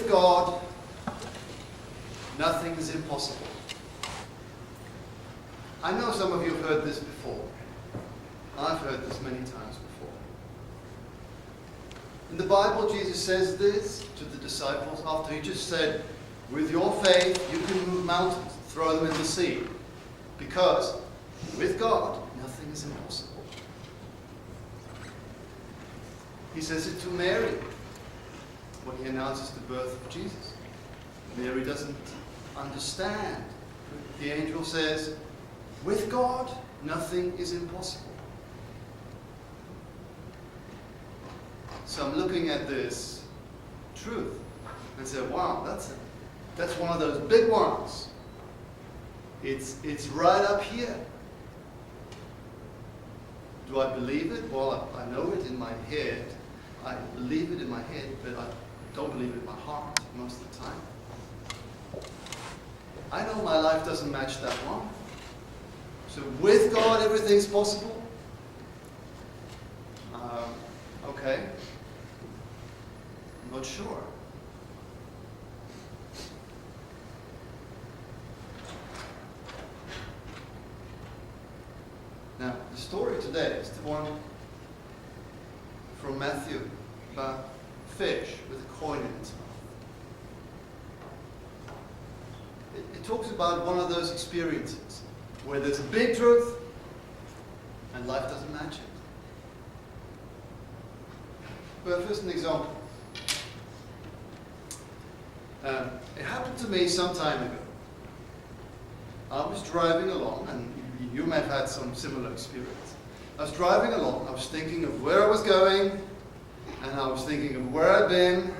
with God, nothing is impossible. I know some of you have heard this before. I've heard this many times before. In the Bible, Jesus says this to the disciples after he just said, with your faith, you can move mountains, throw them in the sea. Because with God, nothing is impossible. He says it to Mary when he announces the birth of Jesus. Mary doesn't understand. The angel says, with God, nothing is impossible. So I'm looking at this truth and say, wow, that's one of those big ones. It's right up here. Do I believe it? Well, I know it in my head. I believe it in my head, but I don't believe it in my heart most of the time. I know my life doesn't match that one. So with God, everything's possible. Okay. I'm not sure. Now, the story today is the one from Matthew about a fish with a coin in its mouth. It talks about one of those experiences where there's a big truth and life doesn't match it. But first, an example. It happened to me some time ago. I was driving along, and you may have had some similar experience. I was driving along, I was thinking of where I was going, and I was thinking of where I'd been,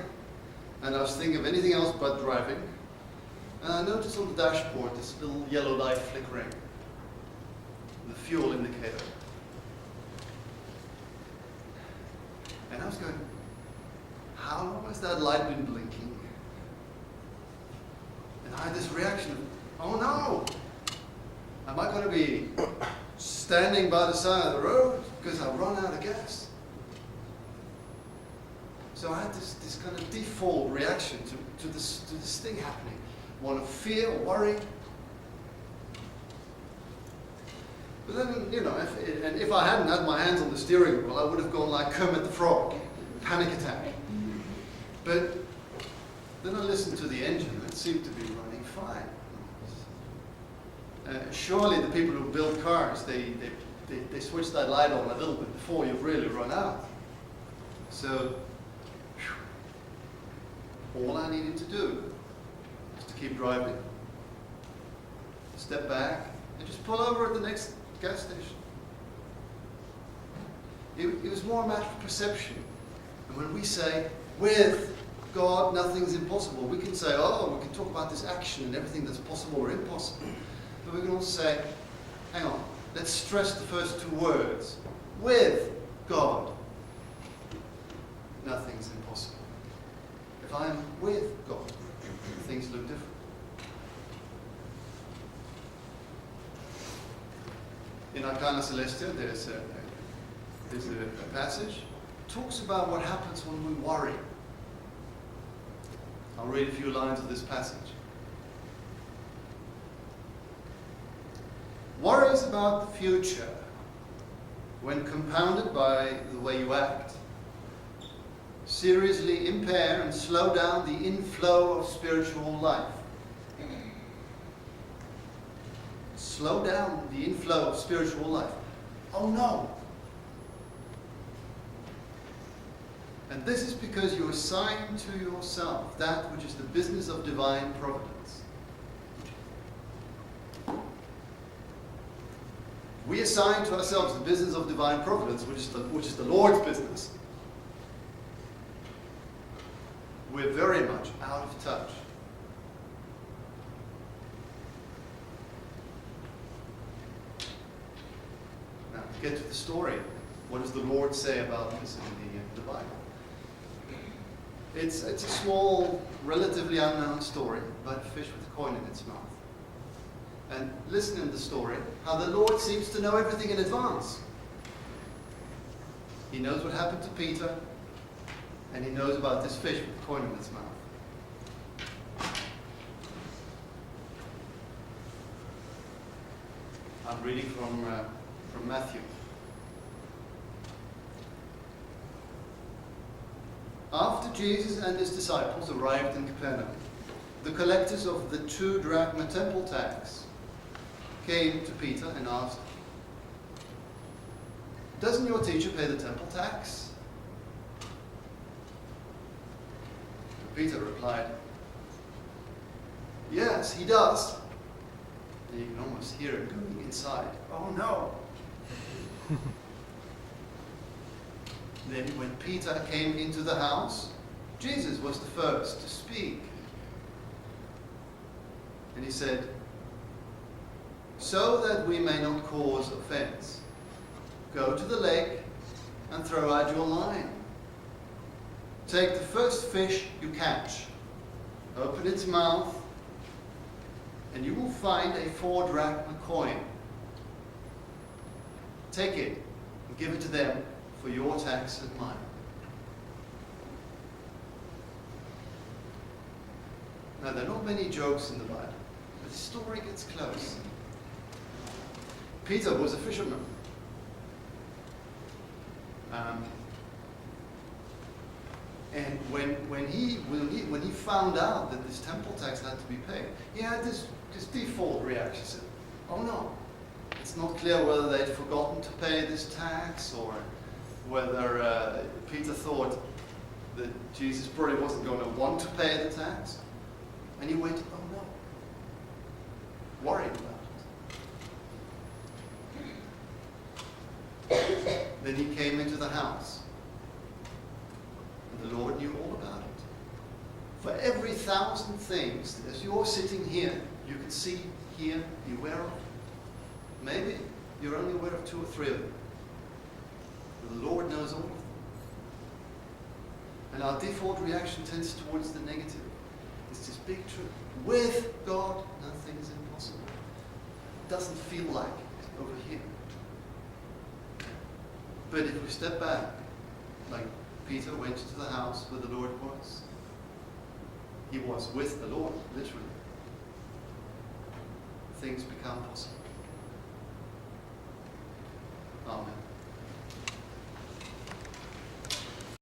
and I was thinking of anything else but driving. And I noticed on the dashboard this little yellow light flickering, the fuel indicator. And I was going, how long has that light been blinking? And I had this reaction of, oh no! Am I going to be standing by the side of the road because I've run out of gas? So I had this kind of default reaction to this thing happening. One of fear, worry. But then, if I hadn't had my hands on the steering wheel, I would have gone like Kermit the Frog, panic attack. But then I listened to the engine, and it seemed to be running fine. Surely the people who build cars, they switch that light on a little bit before you've really run out. So, all I needed to do was to keep driving, step back, and just pull over at the next gas station. It was more a matter of perception. And when we say, with God, nothing's impossible, we can say, we can talk about this action and everything that's possible or impossible. But we can also say, hang on, let's stress the first two words. With God, nothing's impossible. If I'm with God, things look different. In Arcana Celestia, there's a passage that talks about what happens when we worry. I'll read a few lines of this passage. Worries about the future, when compounded by the way you act, seriously impair and slow down the inflow of spiritual life. Slow down the inflow of spiritual life. Oh no! And this is because you assign to yourself that which is the business of divine providence. We assign to ourselves the business of divine providence, which is the Lord's business. We're very much out of touch. Now, to get to the story, what does the Lord say about this in the Bible? It's a small, relatively unknown story about a fish with a coin in its mouth. And listen in the story, how the Lord seems to know everything in advance. He knows what happened to Peter, and he knows about this fish with a coin in its mouth. I'm reading from Matthew. After Jesus and his disciples arrived in Capernaum, the collectors of the 2 drachma temple tax came to Peter and asked, "Doesn't your teacher pay the temple tax?" Peter replied, "Yes, he does." And you can almost hear it going inside. Oh no! Then when Peter came into the house, Jesus was the first to speak. And he said, "So that we may not cause offense, go to the lake and throw out your line. Take the first fish you catch, open its mouth, and you will find a 4 drachma coin. Take it and give it to them for your tax and mine." Now, there are not many jokes in the Bible, but the story gets close. Peter was a fisherman. And when he found out that this temple tax had to be paid, he had this default reaction. He said, "Oh no, it's not clear whether they'd forgotten to pay this tax or whether Peter thought that Jesus probably wasn't going to want to pay the tax." And he went, "Oh no," worried about it. Then he came into the house. And the Lord knew all about it. For every 1,000 things, as you're sitting here, you can see, hear, be aware of. Maybe you're only aware of 2 or 3 of them. But the Lord knows all of them. And our default reaction tends towards the negative. It's this big truth. With God, nothing is impossible. It doesn't feel like it over here. But if we step back, like Peter went to the house where the Lord was, he was with the Lord, literally, things become possible. Amen.